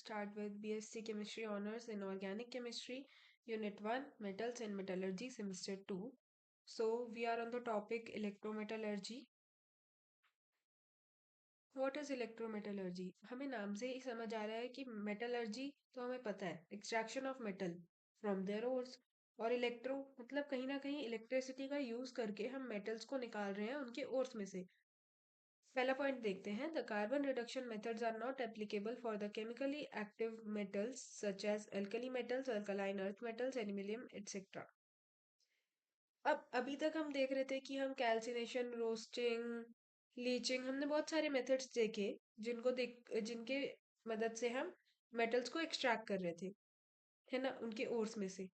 start with BSc Chemistry Honors in Organic Chemistry, Unit 1, Metals and Metallurgy, Semester 2. So, we are on the topic electrometallurgy. What is electrometallurgy? हमें नाम से ही समझ आ रहा है कि metallurgy तो हमें पता है, extraction of metal from their ores. और electro मतलब कहीं ना कहीं electricity का use करके हम metals को निकाल रहे हैं उनके ores में से. पहला पॉइंट देखते हैं. The carbon reduction methods are not applicable for the chemically active metals such as alkali metals, alkaline earth metals, aluminium etcetera. अब अभी तक हम देख रहे थे कि हम कैल्सिनेशन, रोस्टिंग, लीचिंग, हमने बहुत सारे मेथड्स देखे जिनके मदद से हम मेटल्स को एक्सट्रैक्ट कर रहे थे, है ना, उनके ओर्स में से.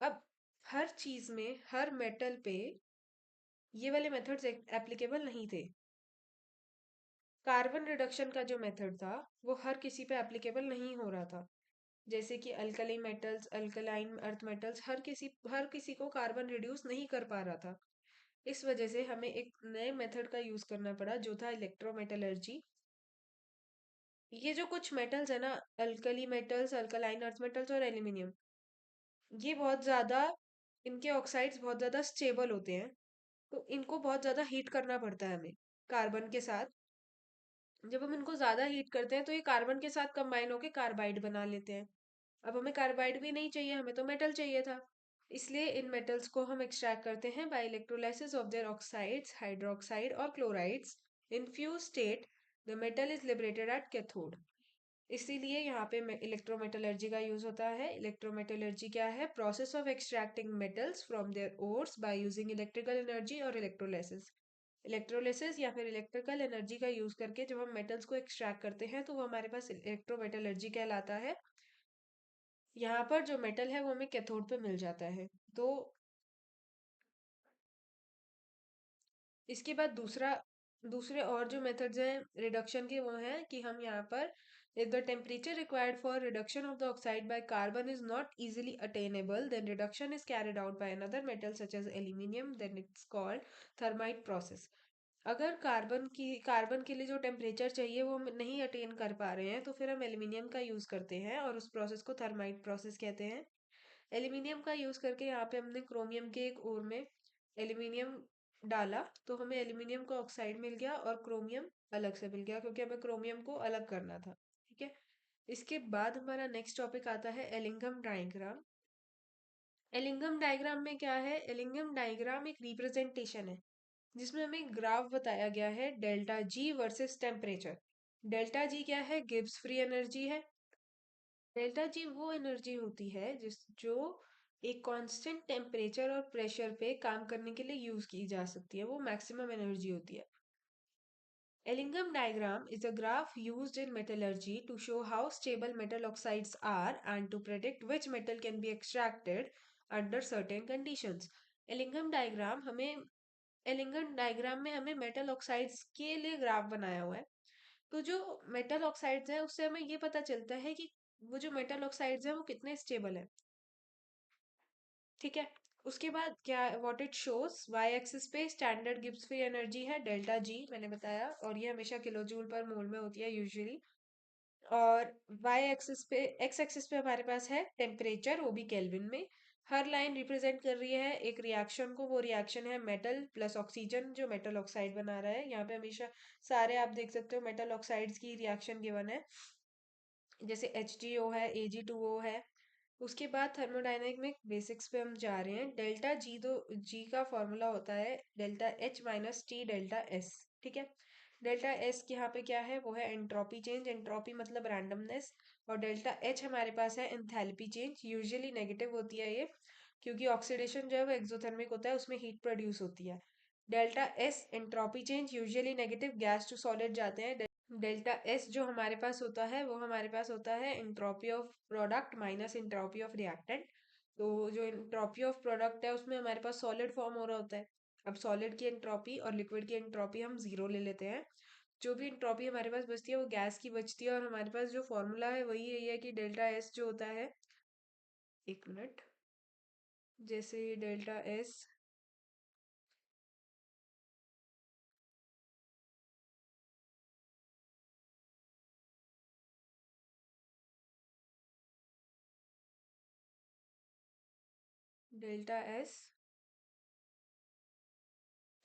अब हर चीज में, हर मेटल पे ये वाले मेथड्स एप्लीकेबल नहीं थे. कार्बन रिडक्शन का जो मेथड था वो हर किसी पे एप्लीकेबल नहीं हो रहा था. जैसे कि alkali metals, alkaline earth metals, हर किसी को कार्बन रिड्यूस नहीं कर पा रहा था. इस वजह से हमें एक नए मेथड का यूज करना पड़ा जो था इलेक्ट्रोमेटलर्जी. ये जो कुछ मेटल्स है ना, alkali metals, alkaline earth metals और एल्यूमिनियम, ये बहुत ज्यादा, इनके ऑक्साइड्स बहुत ज्यादा स्टेबल होते हैं. तो इनको बहुत ज्यादा हीट करना पड़ता है हमें कार्बन के साथ. जब हम इनको ज्यादा हीट करते हैं तो ये कार्बन के साथ कंबाइन होकर कार्बाइड बना लेते हैं. अब हमें कार्बाइड भी नहीं चाहिए, हमें तो मेटल चाहिए था. इसलिए इन मेटल्स को हम एक्सट्रैक्ट करते हैं by electrolysis of their oxides, hydroxide और chlorides. In fuse state the metal is liberated at cathode. इसीलिए यहाँ पे इलेक्ट्रोमेटलर्जी का यूज होता है. इलेक्ट्रोमेटलर्जी क्या है? Process of extracting metals from their ores by using electrical energy और इलेक्ट्रोलाइसिस. इलेक्ट्रोलिसिस या फिर इलेक्ट्रिकल एनर्जी का यूज करके जब हम मेटल्स को एक्सट्रैक्ट करते हैं तो वो हमारे पास इलेक्ट्रोमेटलर्जी कहलाता है. यहाँ पर जो मेटल है वो हमें कैथोड पे मिल जाता है. तो इसके बाद दूसरे और जो मेथड्स हैं रिडक्शन के वो हैं कि हम यहाँ पर if the temperature required for reduction of the oxide by carbon is not easily attainable, then reduction is carried out by another metal such as aluminium, then it's called thermite process. अगर carbon के लिए जो temperature चाहिए वो हम नहीं attain कर पा रहे हैं तो फिर हम एल्यूमिनियम का यूज करते हैं और उस प्रोसेस को थर्माइट प्रोसेस कहते हैं. एल्यूमिनियम का यूज करके यहाँ पे हमने क्रोमियम के एक ओर में एल्यूमिनियम डाला तो हमें एल्यूमिनियम का ऑक्साइड मिल गया और क्रोमियम अलग से मिल गया क्योंकि हमें क्रोमियम को अलग करना था. ठीक है. इसके बाद हमारा नेक्स्ट टॉपिक आता है एलिंगम डायग्राम. एलिंगम डायग्राम में क्या है? एलिंगम डायग्राम एक रिप्रेजेंटेशन है जिसमें हमें एक ग्राफ बताया गया है डेल्टा जी वर्सेस टेम्परेचर. डेल्टा जी क्या है? गिब्स फ्री एनर्जी है. डेल्टा जी वो एनर्जी होती है जो एक कांस्टेंट टेम्परेचर और प्रेशर पे काम करने के लिए यूज की जा सकती है. वो मैक्सिमम एनर्जी होती है. Ellingham diagram is a graph used in metallurgy to show how stable metal oxides are and to predict which metal can be extracted under certain conditions. Ellingham diagram हमें Ellingham diagram में हमें metal oxides के लिए graph बनाया हुआ है. तो जो मेटल ऑक्साइड्स है उससे हमें ये पता चलता है कि वो जो मेटल ऑक्साइड्स है वो कितने स्टेबल है. ठीक है. उसके बाद क्या what it shows, Y axis पे स्टैंडर्ड गिब्स फ्री एनर्जी है डेल्टा जी, मैंने बताया, और ये हमेशा किलो जूल पर मोल में होती है यूजुअली. और वाई एक्सिस पे, एक्स एक्सिस पे हमारे पास है टेम्परेचर, वो भी केल्विन में. हर लाइन रिप्रेजेंट कर रही है एक रिएक्शन को. वो रिएक्शन है मेटल प्लस ऑक्सीजन जो मेटल ऑक्साइड बना रहा है. यहाँ पे हमेशा सारे आप देख सकते हो मेटल ऑक्साइड्स की रिएक्शन गिवन है, जैसे HgO है, Ag2O है. उसके बाद थर्मोडायनेमिक बेसिक्स पे हम जा रहे हैं. डेल्टा जी, तो जी का फॉर्मूला होता है delta H minus T delta S. ठीक है. डेल्टा S यहाँ पे क्या है? वो है एंट्रोपी चेंज. एंट्रोपी मतलब रैंडमनेस. और डेल्टा H हमारे पास है एंथैल्पी चेंज. यूजुअली नेगेटिव होती है ये क्योंकि ऑक्सीडेशन जो है वो एक्सोथर्मिक होता है, उसमें हीट प्रोड्यूस होती है. Delta S entropy change usually negative, gas to solid जाते हैं. डेल्टा एस जो हमारे पास होता है वो हमारे पास होता है entropy of product minus entropy of reactant. तो जो एंट्रोपी ऑफ प्रोडक्ट है उसमें हमारे पास सॉलिड फॉर्म हो रहा होता है. अब सॉलिड की एंट्रोपी और लिक्विड की एंट्रोपी हम जीरो ले लेते हैं. जो भी एंट्रोपी हमारे पास बचती है वो गैस की बचती है. और हमारे पास जो फॉर्मूला है वही यही है कि डेल्टा एस जो होता है, एक मिनट, जैसे delta S delta S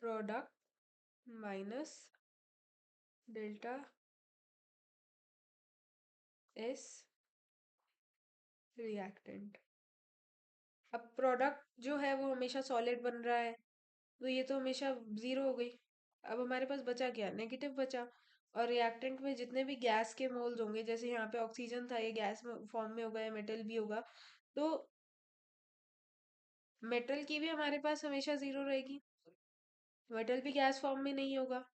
product minus delta S reactant. अब प्रोडक्ट जो है वो हमेशा सॉलिड बन रहा है, तो ये तो हमेशा जीरो हो गई। अब हमारे पास बचा क्या, नेगेटिव बचा। और रिएक्टेंट में जितने भी गैस के मोल्स होंगे, जैसे यहाँ पे ऑक्सीजन था, ये गैस में फॉर्म में होगा या मेटल भी होगा, तो मेटल की भी हमारे पास हमेशा जीरो रहेगी। मेटल भी गैस फॉर्म में नहीं होगा।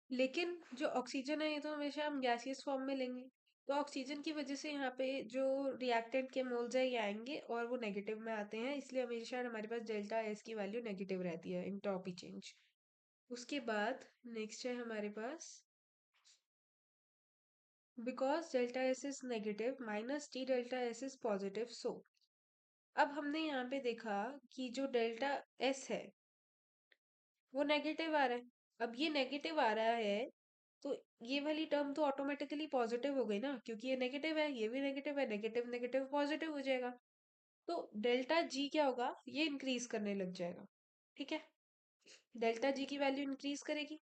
लेकिन जो ऑक्सीजन है ये तो हमेशा हम गैसियस फॉर्म में लेंगे। तो ऑक्सीजन की वजह से यहाँ पे जो रिएक्टेंट के मोल्स है ये आएंगे और वो नेगेटिव में आते हैं, इसलिए हमेशा हमारे पास डेल्टा एस की वैल्यू नेगेटिव रहती है, इंट्रोपी चेंज। उसके बाद नेक्स्ट है हमारे पास, because delta S is negative minus T delta S is positive, so अब हमने यहाँ पे देखा कि जो डेल्टा एस है वो नेगेटिव आ रहा है। अब ये नेगेटिव आ रहा है तो ये वाली टर्म तो ऑटोमेटिकली पॉजिटिव हो गई ना, क्योंकि ये नेगेटिव है, ये भी नेगेटिव है, नेगेटिव नेगेटिव पॉजिटिव हो जाएगा। तो डेल्टा जी क्या होगा, ये इंक्रीज करने लग जाएगा। ठीक है, डेल्टा जी की वैल्यू इंक्रीज करेगी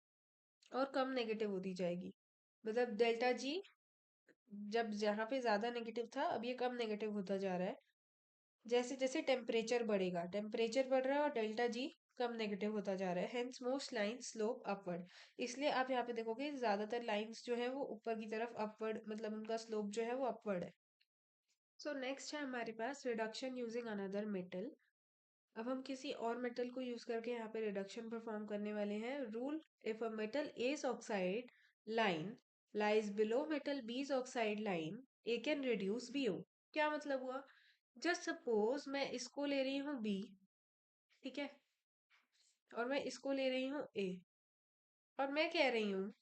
और कम नेगेटिव होती जाएगी। मतलब डेल्टा जी जब जहाँ पे ज्यादा नेगेटिव था, अब ये कम नेगेटिव होता जा रहा है। जैसे जैसे टेम्परेचर बढ़ेगा, टेम्परेचर बढ़ रहा है और डेल्टा जी कम नेगेटिव होता जा रहा है, hence most lines slope upward. इसलिए आप यहाँ पे देखोगे ज्यादातर लाइंस जो है वो ऊपर की तरफ अपवर्ड, मतलब उनका स्लोप जो है वो अपवर्ड है। सो नेक्स्ट है हमारे पास रिडक्शन यूजिंग अनदर मेटल। अब हम किसी और मेटल को यूज करके यहाँ पे रिडक्शन परफॉर्म करने वाले हैं। Rule, if a metal S oxide line lies below metal B's oxide line, A can reduce BO. क्या मतलब हुआ, जस्ट सपोज मैं इसको ले रही हूँ बी, ठीक है, और मैं इसको ले रही हूँ ए, और मैं कह रही हूँ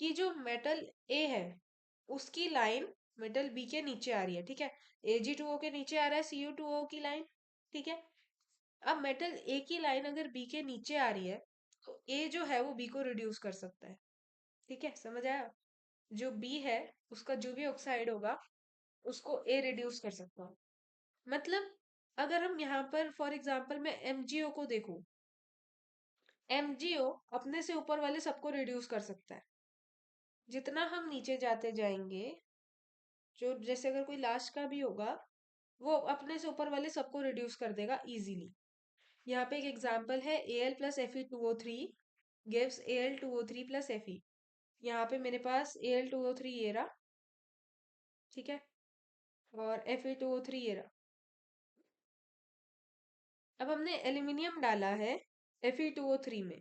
कि जो मेटल ए है उसकी लाइन मेटल बी के नीचे आ रही है, ठीक है, Ag2O के नीचे आ रहा है Cu2O की लाइन, ठीक है। अब मेटल ए की लाइन अगर बी के नीचे आ रही है तो ए जो है वो बी को रिड्यूस कर सकता है। ठीक है, समझ आया, जो बी है उसका जो भी ऑक्साइड होगा उसको ए रिड्यूस कर सकता है। मतलब अगर हम यहाँ पर फॉर एग्जांपल मैं एमजीओ को देखूं, एमजीओ अपने से ऊपर वाले सबको रिड्यूस कर सकता है। जितना हम नीचे जाते जाएंगे, जो जैसे अगर कोई लास्ट का भी होगा, वो अपने से ऊपर वाले सबको रिड्यूस कर देगा इजीली। यहाँ पे एक एग्जांपल है, Al plus Fe2O3 gives Al2O3 plus Fe। यहाँ पे मेरे पास Al2O3 ये रहा, ठीक है, और Fe2O3 ये रहा। अब हमने एल्यूमिनियम डाला है Fe2O3 में,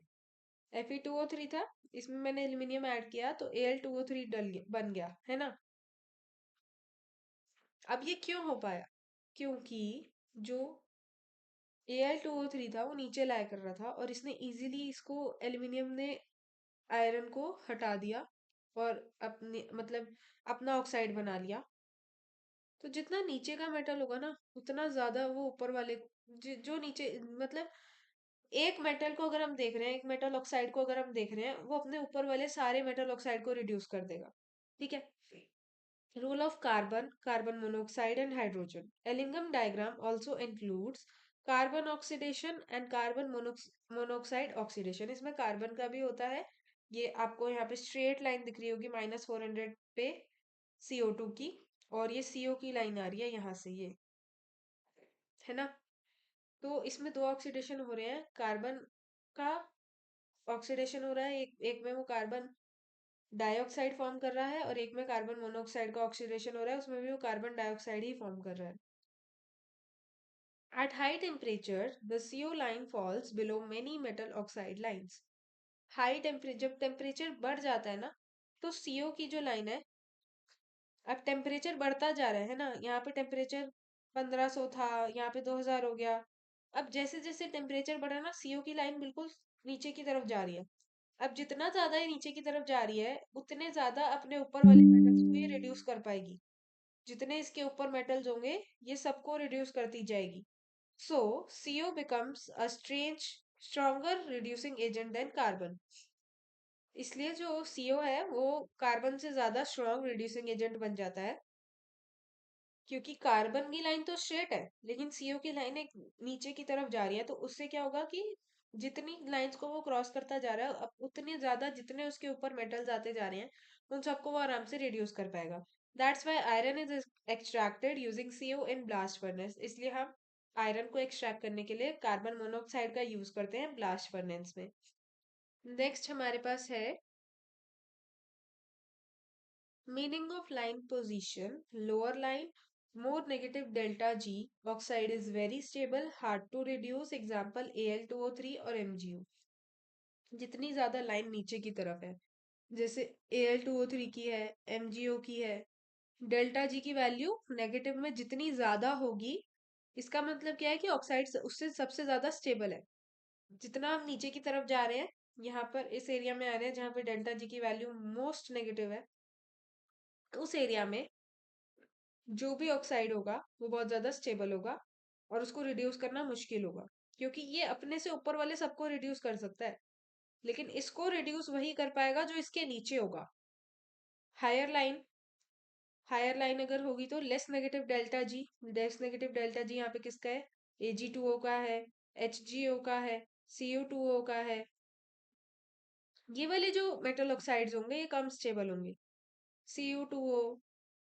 Fe2O3 था, इसमें मैंने एल्यूमिनियम ऐड किया तो Al2O3 बन गया है ना। अब ये क्यों हो पाया, क्योंकि जो Al2O3 था वो नीचे लाया कर रहा था और इसने इजीली इसको, एल्यूमिनियम ने आयरन को हटा दिया और अपने मतलब अपना ऑक्साइड बना लिया। तो जितना नीचे का मेटल होगा ना उतना ज्यादा वो ऊपर वाले जो नीचे, मतलब एक मेटल को अगर हम देख रहे हैं, एक मेटल ऑक्साइड को अगर हम देख रहे हैं, वो अपने ऊपर वाले सारे मेटल ऑक्साइड को रिड्यूस कर देगा। ठीक है, rule of carbon, carbon monoxide and hydrogen. Ellingham diagram also includes carbon oxidation and carbon monoxide oxidation. इसमें कार्बन का भी होता है, ये आपको यहाँ पे स्ट्रेट लाइन दिख रही होगी -400 पे CO2 की, और ये CO की लाइन आ रही है यहाँ से, ये है ना। तो इसमें दो ऑक्सीडेशन हो रहे हैं, कार्बन का ऑक्सीडेशन हो रहा है, एक एक में वो कार्बन डाइऑक्साइड फॉर्म कर रहा है और एक में कार्बन मोनोऑक्साइड का ऑक्सीडेशन हो रहा है, उसमें भी वो कार्बन डाइऑक्साइड ही फॉर्म कर रहा है। At high temperature, the CO line falls below many metal oxide lines. High temperature, जब टेम्परेचर बढ़ जाता है ना, तो CO की जो लाइन है, अब टेम्परेचर बढ़ता जा रहा है ना, यहाँ पे टेम्परेचर 1500 था, यहाँ पे 2000 हो गया। अब जैसे जैसे टेम्परेचर बढ़ा ना, CO की लाइन बिल्कुल नीचे की तरफ जा रही है। अब जितना ज्यादा ये नीचे की तरफ जा रही है उतने ज्यादा अपने ऊपर वाले मेटल्स को ये रिड्यूस कर पाएगी। जितने इसके ऊपर मेटल्स होंगे ये सबको रिड्यूस करती जाएगी। सो CO becomes a strange stronger reducing agent than carbon। इसलिए जो CO है वो कार्बन से ज्यादा स्ट्रॉन्ग रिड्यूसिंग एजेंट बन जाता है। क्योंकि कार्बन की लाइन तो स्ट्रेट है, लेकिन सीओ की लाइन एक नीचे की तरफ जा रही है, तो उससे क्या होगा कि जितनी लाइंस को वो क्रॉस करता जा रहा है, अब उतनी ज्यादा जितने उसके ऊपर मेटल्स आते जा रहे हैं, उन सबको वो आराम से रिड्यूस कर पाएगा। That's why iron is extracted using CO in blast furnace. इसलिए हम आयरन को एक्सट्रैक्ट करने के लिए कार्बन मोनोऑक्साइड का यूज करते हैं ब्लास्ट फर्नेस में। नेक्स्ट हमारे पास है meaning of line position. Lower line, more negative delta G. Oxide is very stable, hard to reduce. Example Al2O3 और MgO. जितनी ज्यादा लाइन नीचे की तरफ है, जैसे Al2O3 की है, MgO की है, डेल्टा जी की वैल्यू नेगेटिव में जितनी ज्यादा होगी, इसका मतलब क्या है कि ऑक्साइड उससे सबसे ज्यादा स्टेबल है। जितना हम नीचे की तरफ जा रहे हैं, यहाँ पर इस एरिया में आ रहे हैं जहाँ पे डेल्टा जी की वैल्यू मोस्ट नेगेटिव है, उस एरिया में जो भी ऑक्साइड होगा वो बहुत ज्यादा स्टेबल होगा और उसको रिड्यूस करना मुश्किल होगा, क्योंकि ये अपने से ऊपर वाले सबको रिड्यूस कर सकता है, लेकिन इसको रिड्यूस वही कर पाएगा जो इसके नीचे होगा। हायर लाइन, हायर लाइन अगर होगी तो less negative delta G. Less negative delta G यहाँ पे किसका है? Ag2O का है, HgO का है, CO2O का है। ये वाले जो मेटल ऑक्साइड्स होंगे ये कम स्टेबल होंगे। CO2O,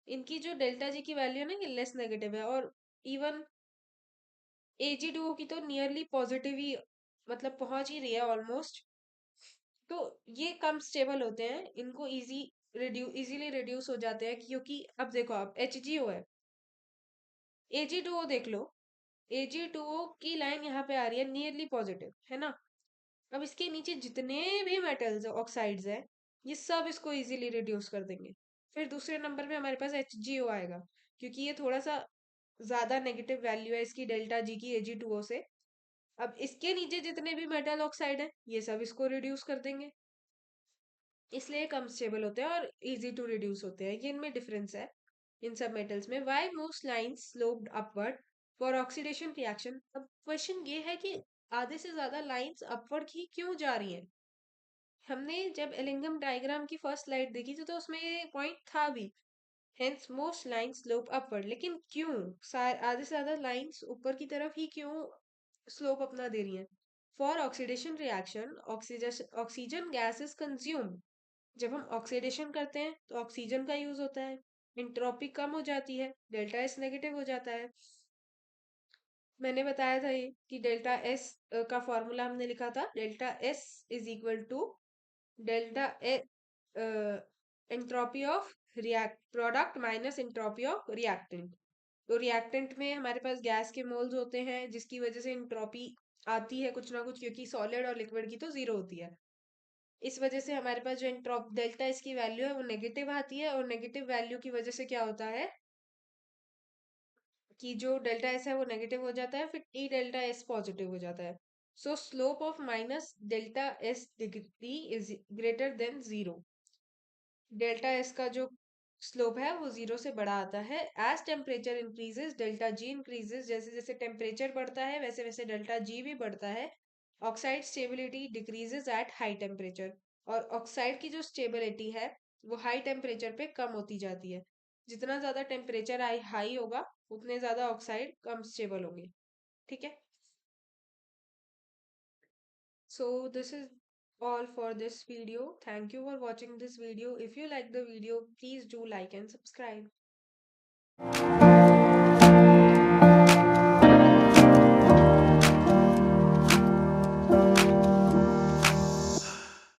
इनकी जो डेल्टा जी की वैल्यू है ना, ये लेस नेगेटिव है, और इवन Ag2O की तो नियरली पॉजिटिव ही, मतलब पहुंच ही रही है ऑलमोस्ट। तो ये कम स्टेबल होते हैं, इनको इजीली रिड्यूस हो जाते हैं, क्योंकि अब देखो, आप HgO है, Ag2O देख लो, Ag2O की लाइन यहाँ पे आ रही है नियरली पॉजिटिव, है ना। अब इसके नीचे जितने भी मेटल्स ऑक्साइड्स हैं, ये सब इसको इजीली रिड्यूस कर देंगे। फिर दूसरे नंबर पे हमारे पास HgO आएगा, क्योंकि ये थोड़ा सा ज्यादा नेगेटिव वैल्यू है इसकी डेल्टा जी की Ag2O से। अब इसके नीचे जितने भी मेटल ऑक्साइड है, ये सब इसको रिड्यूस कर देंगे, इसलिए कम स्टेबल होते हैं और इजी टू रिड्यूस होते हैं। ये इनमें डिफरेंस है इन सब मेटल्स में। Why most lines sloped upward for oxidation reaction. अब क्वेश्चन ये है कि आधे से ज्यादा लाइंस अपवर्ड ही क्यों जा रही हैं? हमने जब एलिंगम डायग्राम की फर्स्ट स्लाइड देखी थी तो उसमें ये पॉइंट था भी, hence most lines slope upward. लेकिन क्यों आधे से ज्यादा लाइंस ऊपर की तरफ ही क्यों स्लोप अपना दे रही हैं? For oxidation reaction, oxygen gas is consume. जब हम ऑक्सीडेशन करते हैं तो ऑक्सीजन का यूज होता है, इंट्रोपी कम हो जाती है, डेल्टा एस नेगेटिव हो जाता है। मैंने बताया था ये कि डेल्टा एस का फॉर्मूला हमने लिखा था, delta S is equal to delta entropy of react product minus entropy of reactant. तो रिएक्टेंट में हमारे पास गैस के मोल्स होते हैं, जिसकी वजह से इंट्रोपी आती है कुछ ना कुछ, क्योंकि सॉलिड और लिक्विड की तो जीरो होती है। इस वजह से हमारे पास जो इंट्रोप डेल्टा इसकी वैल्यू है वो नेगेटिव आती है, और नेगेटिव वैल्यू की वजह से क्या होता है कि जो डेल्टा एस है वो नेगेटिव हो जाता है, फिर टी डेल्टा एस पॉजिटिव हो जाता है। सो slope of minus delta S degree is greater than zero. Delta S का जो स्लोप है वो जीरो से बड़ा आता है। As temperature increases delta G increases. जैसे जैसे टेम्परेचर बढ़ता है वैसे वैसे डेल्टा जी भी बढ़ता है। Oxide stability decreases at high temperature. और ऑक्साइड की जो स्टेबिलिटी है वो हाई टेम्परेचर पे कम होती जाती है। जितना ज्यादा टेम्परेचर हाई होगा, उतने ज्यादा ऑक्साइड कम स्टेबल होंगे। ठीक है। So this is all for this video. Thank you for watching this video. If you like the video, please do like and subscribe.